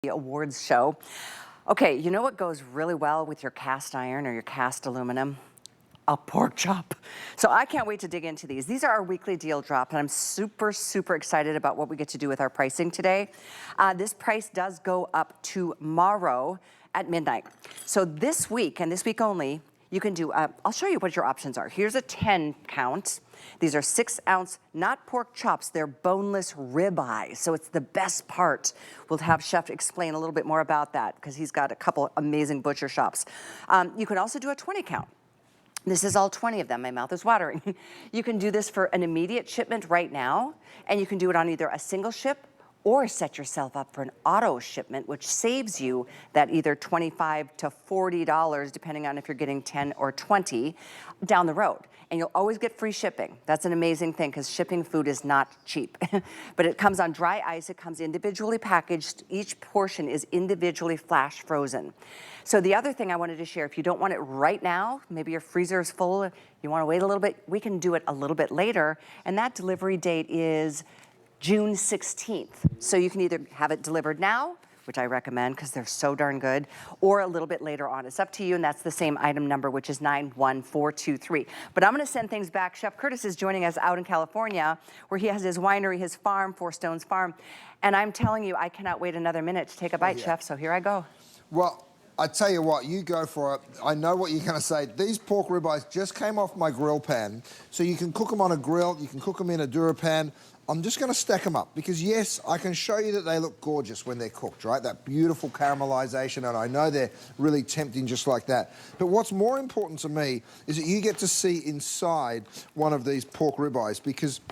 the awards show. Okay, you know what goes really well with your cast iron or your cast aluminum? A pork chop. So I can't wait to dig into these. These are our weekly deal drop, and I'm super, super excited about what we get to do with our pricing today. This price does go up tomorrow at midnight. So this week, and this week only, you can do, I'll show you what your options are. Here's a 10 count. These are 6-ounce, not pork chops, they're boneless ribeye. So it's the best part. We'll have Chef explain a little bit more about that because he's got a couple amazing butcher shops. You can also do a 20 count. This is all 20 of them. My mouth is watering. You can do this for an immediate shipment right now, and you can do it on either a single ship or set yourself up for an auto shipment, which saves you that either $25 to $40, depending on if you're getting 10 or 20 down the road. And you'll always get free shipping. That's an amazing thing because shipping food is not cheap. But it comes on dry ice, it comes individually packaged. Each portion is individually flash frozen. So the other thing I wanted to share, if you don't want it right now, maybe your freezer is full, you want to wait a little bit, we can do it a little bit later. And that delivery date is June 16th. So you can either have it delivered now, which I recommend because they're so darn good, or a little bit later on. It's up to you, and that's the same item number, which is 91423. But I'm gonna send things back. Chef Curtis is joining us out in California, where he has his winery, his farm, Four Stones Farm. And I'm telling you, I cannot wait another minute to take a bite, Chef, so here I go. Well, I tell you what, you go for it. I know what you're gonna say. These pork ribeyes just came off my grill pan, so you can cook them on a grill, you can cook them in a DuraPan. I'm just gonna stack them up because yes, I can show you that they look gorgeous when they're cooked, right? That beautiful caramelization, and I know they're really tempting just like that. But what's more important to me is that you get to see inside one of these pork ribeyes, because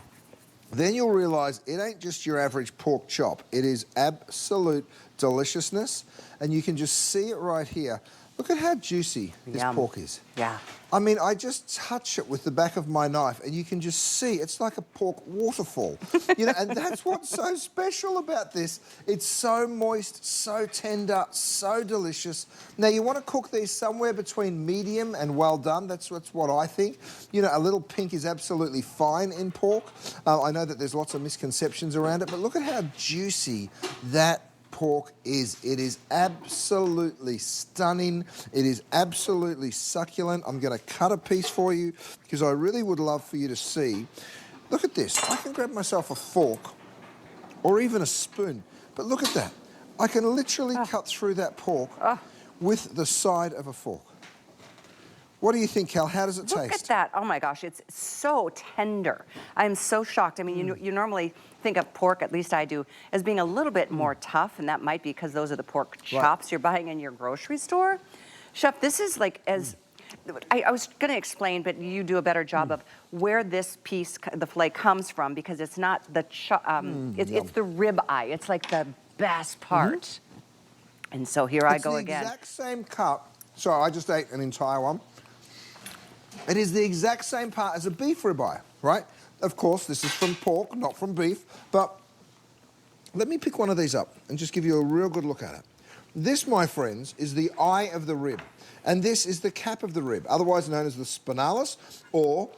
then you'll realize it ain't just your average pork chop. It is absolute deliciousness, and you can just see it right here. Look at how juicy this pork is. Yeah. I mean, I just touch it with the back of my knife and you can just see it's like a pork waterfall. You know, and that's what's so special about this. It's so moist, so tender, so delicious. Now, you want to cook these somewhere between medium and well done. That's what I think. You know, a little pink is absolutely fine in pork. I know that there's lots of misconceptions around it, but look at how juicy that pork is. It is absolutely stunning. It is absolutely succulent. I'm going to cut a piece for you because I really would love for you to see. Look at this. I can grab myself a fork or even a spoon, but look at that. I can literally cut through that pork with the side of a fork. What do you think, Cal? How does it taste? Look at that. Oh my gosh, it's so tender. I'm so shocked. I mean, you normally think of pork, at least I do, as being a little bit more tough, and that might be because those are the pork chops you're buying in your grocery store. Chef, this is like as, I was going to explain, but you do a better job of where this piece, the fillet, comes from, because it's not the, it's the rib eye. It's like the best part. And so here I go again. It's the exact same cut. Sorry, I just ate an entire one. It is the exact same part as a beef ribeye, right? Of course, this is from pork, not from beef, but let me pick one of these up and just give you a real good look at it. This, my friends, is the eye of the rib, and this is the cap of the rib, otherwise known as the spinalis or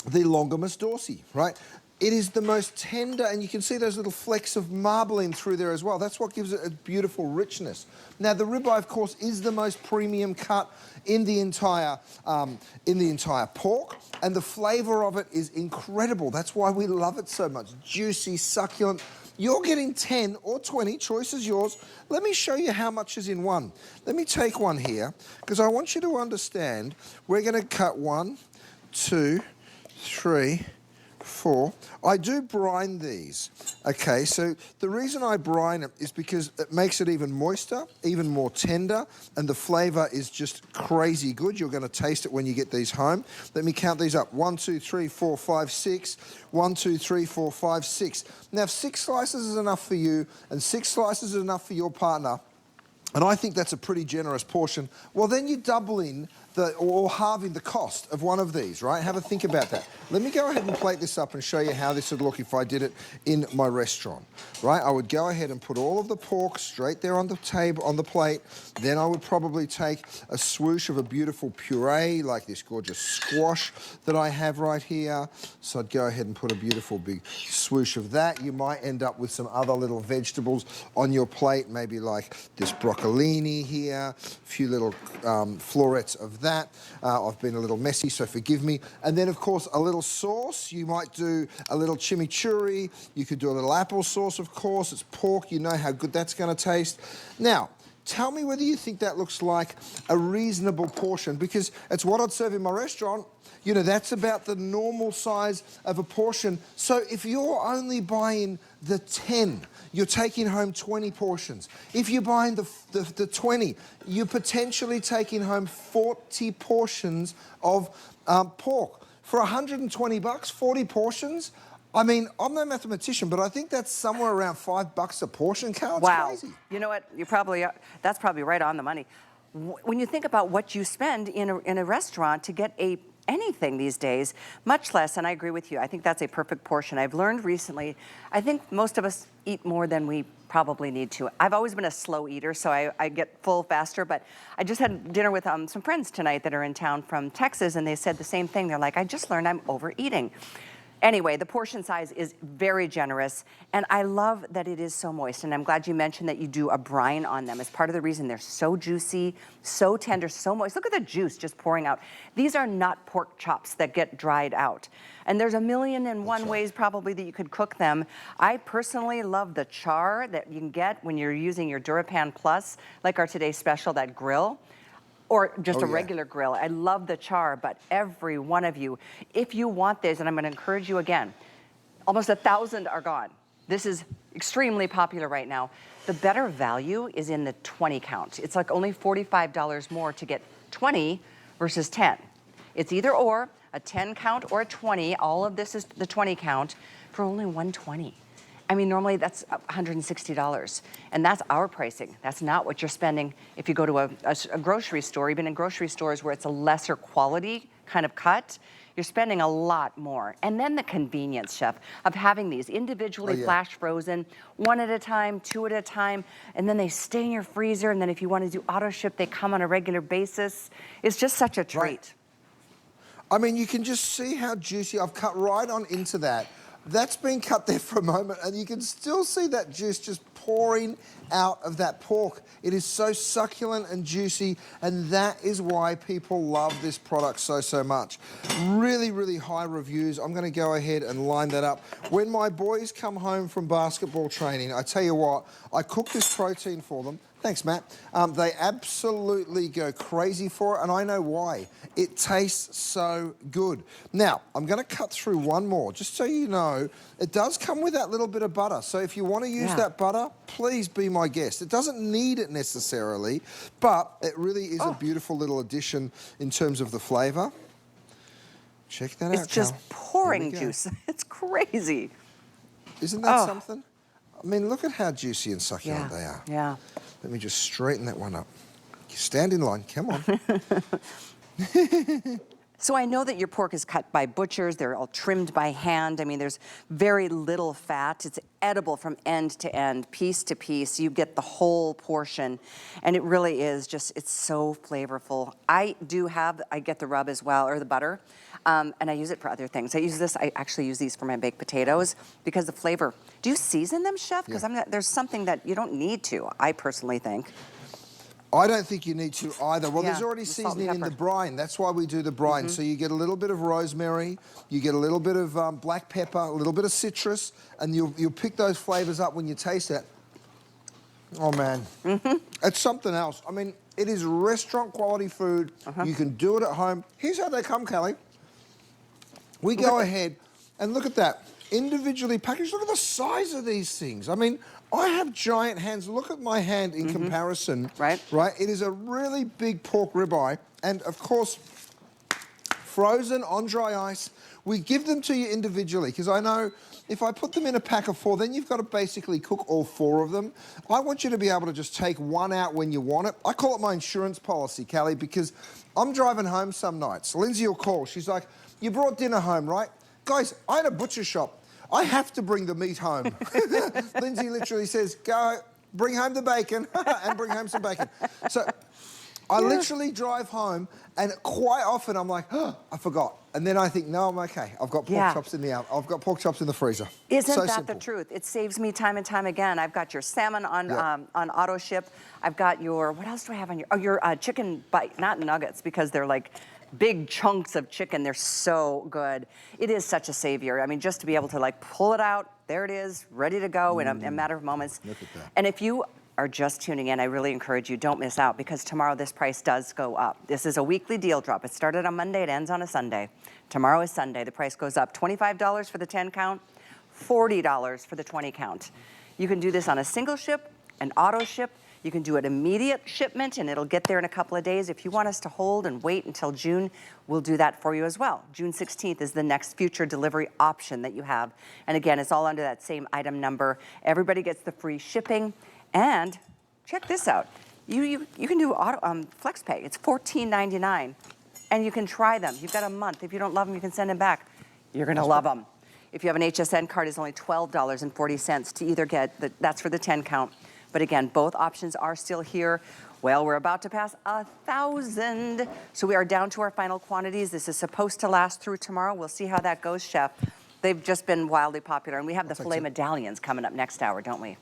the longimus dorsi, right? It is the most tender, and you can see those little flecks of marbling through there as well. That's what gives it a beautiful richness. Now, the ribeye, of course, is the most premium cut in the entire pork, and the flavour of it is incredible. That's why we love it so much. Juicy, succulent. You're getting 10 or 20, choice is yours. Let me show you how much is in one. Let me take one here, because I want you to understand we're going to cut 1, 2, 3, 4. I do brine these, okay? So the reason I brine it is because it makes it even moister, even more tender, and the flavour is just crazy good. You're going to taste it when you get these home. Let me count these up. 1, 2, 3, 4, 5, 6. 1, 2, 3, 4, 5, 6. Now, if 6 slices is enough for you and 6 slices is enough for your partner, and I think that's a pretty generous portion, well, then you double in or halving the cost of one of these, right? Have a think about that. Let me go ahead and plate this up and show you how this would look if I did it in my restaurant, right? I would go ahead and put all of the pork straight there on the table, on the plate. Then I would probably take a swoosh of a beautiful puree, like this gorgeous squash that I have right here. So I'd go ahead and put a beautiful big swoosh of that. You might end up with some other little vegetables on your plate, maybe like this broccolini here, a few little florets of that. I've been a little messy, so forgive me. And then, of course, a little sauce. You might do a little chimichurri. You could do a little applesauce, of course. It's pork. You know how good that's going to taste. Now, tell me whether you think that looks like a reasonable portion, because it's what I'd serve in my restaurant. You know, that's about the normal size of a portion. So if you're only buying the 10, you're taking home 20 portions. If you're buying the 20, you're potentially taking home 40 portions of pork. For 120 bucks, 40 portions? I mean, I'm no mathematician, but I think that's somewhere around $5 a portion, Cal. It's Wow. crazy. You know what? You probably that's probably right on the money. When you think about what you spend in a restaurant to get anything these days, much less, and I agree with you, I think that's a perfect portion. I've learned recently, I think most of us eat more than we probably need to. I've always been a slow eater, so I get full faster, but I just had dinner with some friends tonight that are in town from Texas, and they said the same thing. They're like, I just learned I'm overeating. Anyway, the portion size is very generous, and I love that it is so moist, and I'm glad you mentioned that you do a brine on them. It's part of the reason they're so juicy, so tender, so moist. Look at the juice just pouring out. These are not pork chops that get dried out. And there's a million and one ways probably that you could cook them. I personally love the char that you can get when you're using your DuraPan Plus, like our today's special, that grill. Or just a regular grill. I love the char, but every one of you, if you want this, and I'm gonna encourage you again, almost 1,000 are gone. This is extremely popular right now. The better value is in the 20 count. It's like only $45 more to get 20 versus 10. It's either or, a 10 count or a 20. All of this is the 20 count for only $120. I mean, normally that's $160, and that's our pricing. That's not what you're spending if you go to a grocery store. Even in grocery stores where it's a lesser quality kind of cut, you're spending a lot more. And then the convenience, Chef, of having these individually flash frozen, one at a time, two at a time, and then they stay in your freezer, and then if you want to do auto ship, they come on a regular basis. It's just such a treat. Right. I mean, you can just see how juicy. I've cut right on into that. That's been cut there for a moment, and you can still see that juice just pouring out of that pork. It is so succulent and juicy, and that is why people love this product so much. Really, really high reviews. I'm going to go ahead and line that up. When my boys come home from basketball training, I tell you what, I cook this protein for them. Thanks, Matt. They absolutely go crazy for it, and I know why. It tastes so good. Now, I'm going to cut through one more, just so you know. It does come with that little bit of butter, so if you want to use that butter, please be my guest. It doesn't need it necessarily, but it really is a beautiful little addition in terms of the flavour. Check that out, It's just pouring juice. It's crazy. Isn't that something? I mean, look at how juicy and succulent they are. Yeah. Let me just straighten that one up. Stand in line, come on. So I know that your pork is cut by butchers. They're all trimmed by hand. I mean, there's very little fat. It's edible from end to end, piece to piece. You get the whole portion, and it really is just, it's so flavorful. I get the rub as well, or the butter, and I use it for other things. I actually use these for my baked potatoes because the flavor. Do you season them, Chef? Because there's something that you don't need to, I personally think. I don't think you need to either. Well, there's already seasoning in the brine. That's why we do the brine. So you get a little bit of rosemary, you get a little bit of black pepper, a little bit of citrus, and you'll pick those flavors up when you taste it. Oh, man. It's something else. I mean, it is restaurant quality food. You can do it at home. Here's how they come, Kelly. We go ahead and look at that. Individually packaged. Look at the size of these things. I mean, I have giant hands. Look at my hand in comparison. Right. It is a really big pork ribeye. And, of course, frozen on dry ice We give them to you individually because I know if I put them in a pack of 4, then you've got to basically cook all 4 of them. I want you to be able to just take one out when you want it. I call it my insurance policy, Callie, because I'm driving home some nights. Lindsay will call. She's like, you brought dinner home, right? Guys, I had a butcher shop. I have to bring the meat home. Lindsay literally says, go, bring home the bacon and bring home some bacon. So I literally drive home and quite often I'm like, oh, I forgot. And then I think, no, I'm okay. I've got pork chops in the oven. I've got pork chops in the freezer. Isn't so that simple. the truth? It saves me time and time again. I've got your salmon on auto ship. I've got your, what else do I have on your, oh, your chicken bite, not nuggets because they're like big chunks of chicken. They're so good. It is such a savior. I mean, just to be able to like pull it out, there it is, ready to go in a matter of moments. Look at that. And if you are just tuning in, I really encourage you, don't miss out because tomorrow this price does go up. This is a weekly deal drop. It started on Monday, it ends on a Sunday. Tomorrow is Sunday, the price goes up. $25 for the 10 count, $40 for the 20 count. You can do this on a single ship, an auto ship. You can do it immediate shipment and it'll get there in a couple of days. If you want us to hold and wait until June, we'll do that for you as well. June 16th is the next future delivery option that you have. And again, it's all under that same item number. Everybody gets the free shipping. And check this out. You can do auto flex pay. It's $14.99, and you can try them. You've got a month. If you don't love them, you can send them back. You're gonna love them. If you have an HSN card, it's only $12.40 to either get. That's for the 10 count. But again, both options are still here. Well, we're about to pass 1,000, so we are down to our final quantities. This is supposed to last through tomorrow. We'll see how that goes, Chef. They've just been wildly popular, and we have the filet medallions coming up next hour, don't we?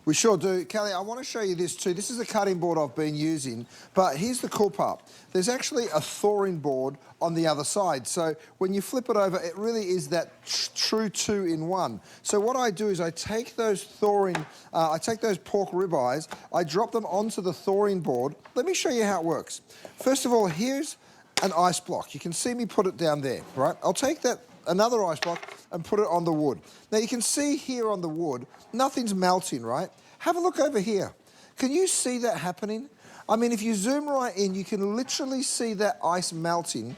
We sure do. Callie, I want to show you this too. This is a cutting board I've been using, but here's the cool part. There's actually a thawing board on the other side. So when you flip it over, it really is that true 2-in-1. So what I do is I take those pork ribeyes, I drop them onto the thawing board. Let me show you how it works. First of all, here's an ice block. You can see me put it down there, right? I'll take another ice block and put it on the wood. Now you can see here on the wood, nothing's melting, right? Have a look over here. Can you see that happening? I mean, if you zoom right in, you can literally see that ice melting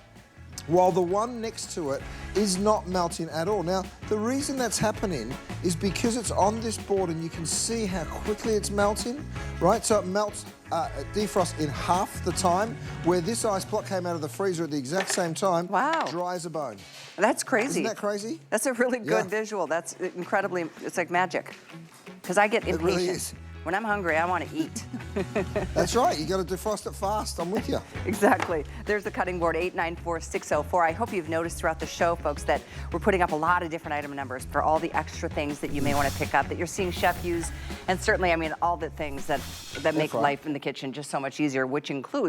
while the one next to it is not melting at all. Now, the reason that's happening is because it's on this board and you can see how quickly it's melting, right? So it melts, defrosts in half the time, where this ice block came out of the freezer at the exact same time. Wow. Dry as a bone. That's crazy. Isn't that crazy? That's a really good visual. That's incredibly, it's like magic. Because I get impatient. It really is. When I'm hungry, I want to eat. That's right. You got to defrost it fast. I'm with you. Exactly. There's the cutting board, 894604. I hope you've noticed throughout the show, folks, that we're putting up a lot of different item numbers for all the extra things that you may want to pick up that you're seeing Chef use. And certainly, I mean, all the things that make life in the kitchen just so much easier, which includes